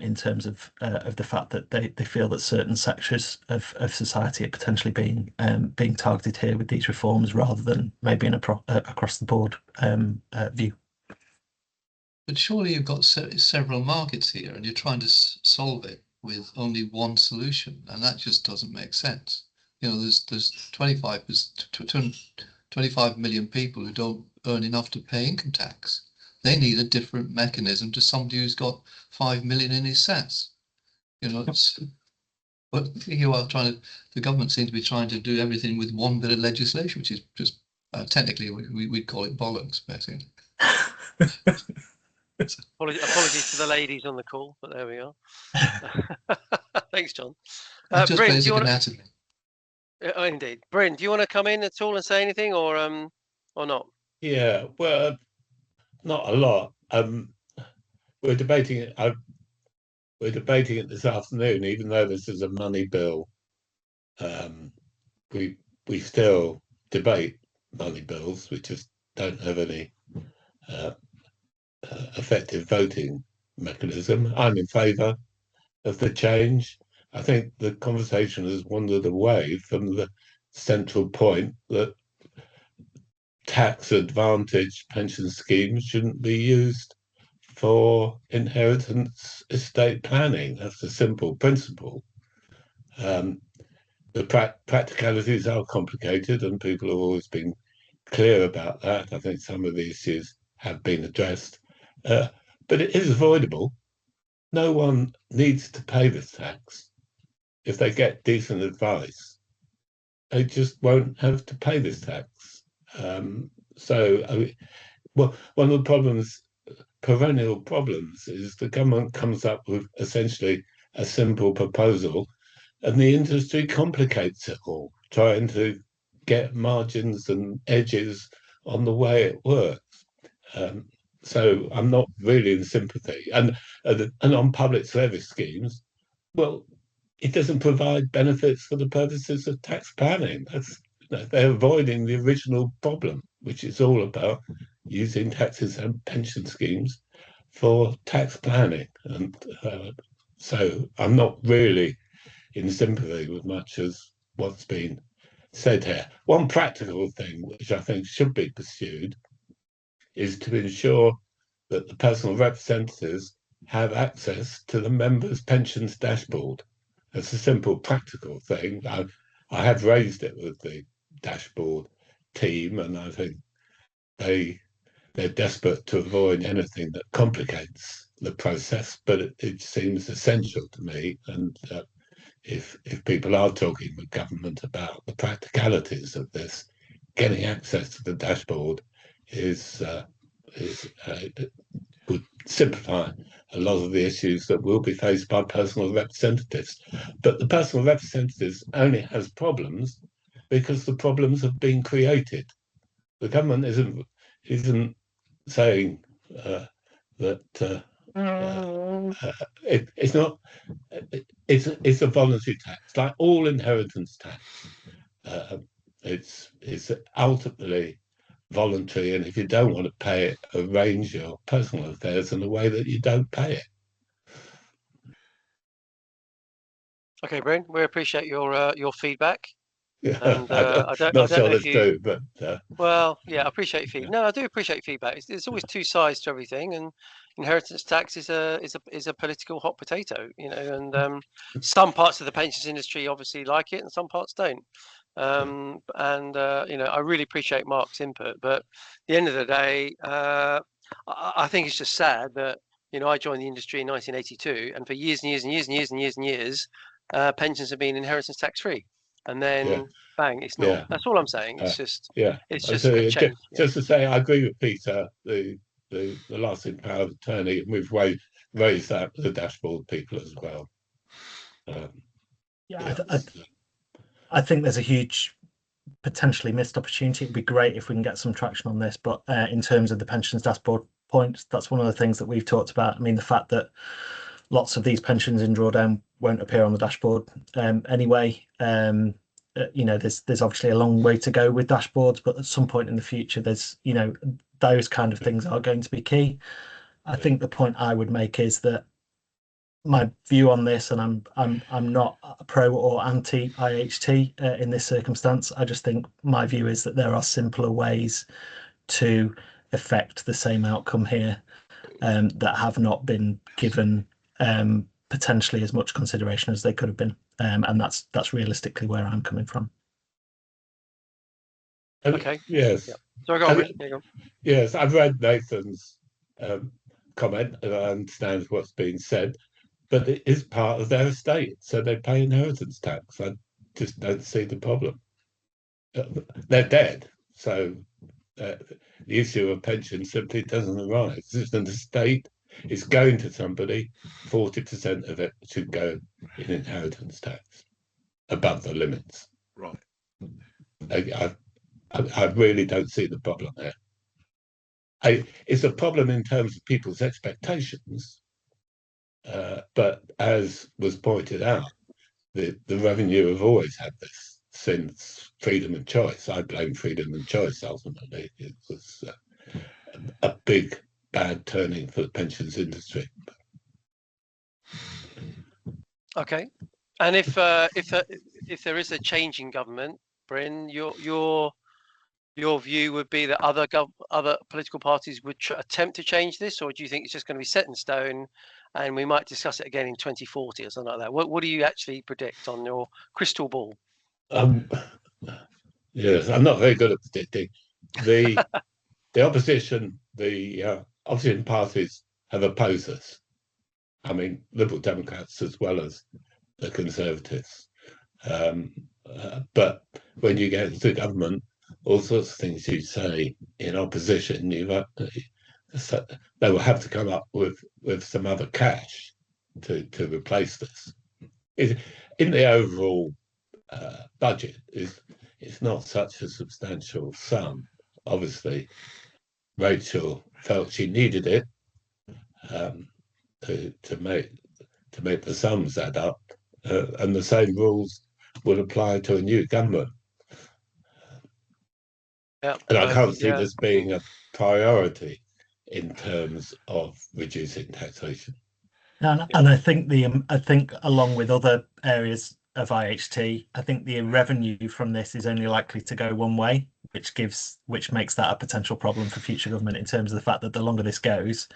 Speaker 3: in terms of the fact that they feel that certain sectors of society are potentially being targeted here with these reforms rather than maybe an across the board view.
Speaker 2: But surely you've got several markets here, and you're trying to solve it with only one solution, and that just doesn't make sense. There's 25 million people who don't earn enough to pay income tax. They need a different mechanism to somebody who's got 5 million in his sats. But the government seems to be trying to do everything with one bit of legislation, which is just technically we'd call it bollocks, basically.
Speaker 1: Apologies to the ladies on the call, but there we are. Thanks, John.
Speaker 2: Just
Speaker 1: Bryn,
Speaker 2: basic anatomy.
Speaker 1: Indeed. Bryn, do you want to come in at all and say anything, or not?
Speaker 4: Yeah, well, not a lot. We're debating it. We're debating it this afternoon, even though this is a money bill. We still debate money bills. We just don't have any effective voting mechanism. I'm in favour of the change. I think the conversation has wandered away from the central point that tax advantage pension schemes shouldn't be used for inheritance estate planning. That's a simple principle. The practicalities are complicated, and people have always been clear about that. I think some of the issues have been addressed, but it is avoidable. No one needs to pay this tax. If they get decent advice, they just won't have to pay this tax. One of the perennial problems, is the government comes up with essentially a simple proposal, and the industry complicates it all, trying to get margins and edges on the way it works. So I'm not really in sympathy. And on public service schemes, well, it doesn't provide benefits for the purposes of tax planning. They're avoiding the original problem, which is all about using taxes and pension schemes for tax planning. And so I'm not really in sympathy with much as what's been said here. One practical thing which I think should be pursued is to ensure that the personal representatives have access to the members' pensions dashboard. It's a simple practical thing. I have raised it with the dashboard team, and I think they're desperate to avoid anything that complicates the process, but it seems essential to me. And if people are talking with government about the practicalities of this, getting access to the dashboard would simplify a lot of the issues that will be faced by personal representatives. But the personal representatives only has problems because the problems have been created. The government isn't saying that it's not. It's a voluntary tax, like all inheritance tax. It's ultimately voluntary, and if you don't want to pay it, arrange your personal affairs in a way that you don't pay it.
Speaker 1: Okay, Bryn, we appreciate your feedback.
Speaker 4: Yeah,
Speaker 1: And
Speaker 4: I don't know if you do, but
Speaker 1: well, yeah, I appreciate your feedback. No, I do appreciate feedback. There's always two sides to everything, and inheritance tax is a political hot potato, and some parts of the pensions industry obviously like it, and some parts don't. I really appreciate Mark's input, but at the end of the day, I think it's just sad that I joined the industry in 1982, and for years and years and years and years and years and years, pensions have been inheritance tax free, and then
Speaker 4: Yeah.
Speaker 1: bang, it's not.
Speaker 4: Yeah.
Speaker 1: That's all I'm saying. It's just
Speaker 4: Yeah.
Speaker 1: it's
Speaker 4: So
Speaker 1: just a change.
Speaker 4: just to say, I agree with Peter. The lasting power of attorney, and we've raised that with the dashboard people as well.
Speaker 3: I think there's a huge potentially missed opportunity. It'd be great if we can get some traction on this, but in terms of the pensions dashboard points, that's one of the things that we've talked about. I mean, the fact that lots of these pensions in drawdown won't appear on the dashboard anyway. There's obviously a long way to go with dashboards, but at some point in the future, there's those kind of things are going to be key. I think the point I would make is that my view on this, and I'm not pro or anti IHT in this circumstance. I just think my view is that there are simpler ways to affect the same outcome here that have not been given potentially as much consideration as they could have been, and that's realistically where I'm coming from.
Speaker 1: Okay.
Speaker 4: Yes.
Speaker 1: Yeah. Sorry, go on, Bryn. Yeah, go on.
Speaker 4: Yes, I've read Nathan's comment, and I understand what's being said, but it is part of their estate, so they pay inheritance tax. I just don't see the problem. They're dead, so the issue of pension simply doesn't arise. It's an estate. It's going to somebody. 40% of it should go in inheritance tax above the limits.
Speaker 5: Right.
Speaker 4: I really don't see the problem there. It's a problem in terms of people's expectations, but as was pointed out, the revenue have always had this since freedom and choice. I blame freedom and choice ultimately. It was a big bad turning for the pensions industry.
Speaker 1: Okay. And if there is a change in government, Bryn, your view would be that other political parties would attempt to change this, or do you think it's just going to be set in stone, and we might discuss it again in 2040 or something like that? What do you actually predict on your crystal ball?
Speaker 4: Yes, I'm not very good at predicting. The opposition, the opposition parties have opposed us. I mean, Liberal Democrats as well as the Conservatives. But when you get into government, all sorts of things you say in opposition, they will have to come up with some other cash to replace this. In the overall budget, it's not such a substantial sum. Obviously, Rachel felt she needed it to make the sums add up, and the same rules would apply to a new government.
Speaker 1: Yeah,
Speaker 4: and I can't see this being a priority in terms of reducing taxation.
Speaker 3: And I think along with other areas of IHT, I think the revenue from this is only likely to go one way, which makes that a potential problem for future government in terms of the fact that the longer this goes,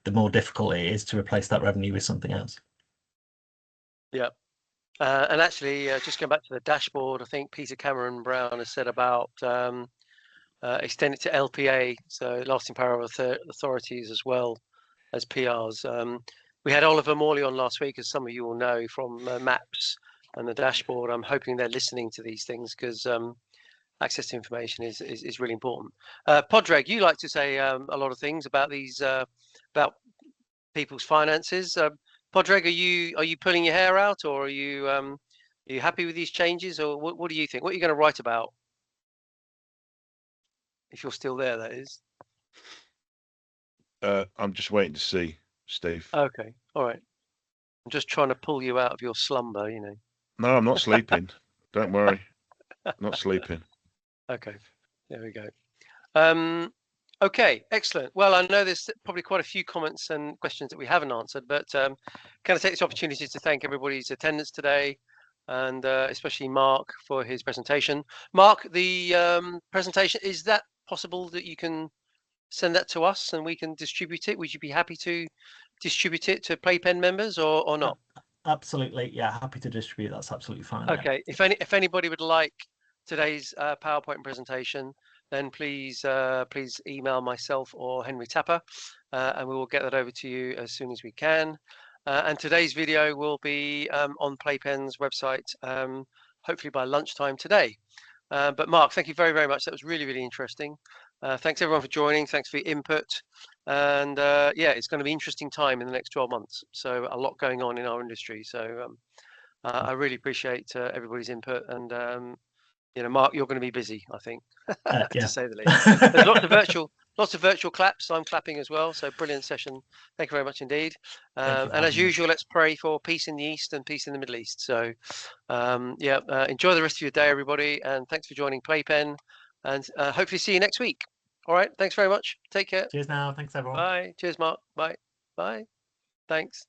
Speaker 3: the more difficult it is to replace that revenue with something else.
Speaker 1: Yeah. And actually, just going back to the dashboard, I think Peter Cameron Brown has said about extend it to LPA, so lasting power of authorities as well as PRs. We had Oliver Morley on last week, as some of you will know, from MAPS and the dashboard. I'm hoping they're listening to these things because access to information is really important. Podreg, you like to say a lot of things about these about people's finances. Podreg, are you pulling your hair out, or are you happy with these changes, or what do you think? What are you going to write about? If you're still there, that is.
Speaker 5: I'm just waiting to see, Steve.
Speaker 1: Okay, all right. I'm just trying to pull you out of your slumber,
Speaker 5: No, I'm not sleeping. Don't worry. Not sleeping.
Speaker 1: Okay, there we go. Okay, excellent. Well, I know there's probably quite a few comments and questions that we haven't answered, but can I take this opportunity to thank everybody's attendance today, and especially Mark for his presentation. Mark, the presentation, is that possible that you can send that to us and we can distribute it? Would you be happy to distribute it to Playpen members or not?
Speaker 3: Absolutely, yeah, happy to distribute. That's absolutely fine.
Speaker 1: Okay, yeah. If anybody would like today's PowerPoint presentation, then please email myself or Henry Tapper, and we will get that over to you as soon as we can. And today's video will be on Playpen's website, hopefully by lunchtime today. But Mark, thank you very, very much. That was really, really interesting. Thanks everyone for joining. Thanks for your input. And yeah, it's going to be an interesting time in the next 12 months. So a lot going on in our industry. So I really appreciate everybody's input. And you know, Mark, you're going to be busy, I think,
Speaker 3: Yeah.
Speaker 1: to say the least. There's lots of virtual claps. I'm clapping as well. So brilliant session. Thank you very much indeed. And as usual, let's pray for peace in the East and peace in the Middle East. So yeah, enjoy the rest of your day, everybody. And thanks for joining Playpen. And hopefully see you next week. All right. Thanks very much. Take care.
Speaker 3: Cheers now. Thanks, everyone.
Speaker 1: Bye. Cheers, Mark. Bye. Bye. Thanks.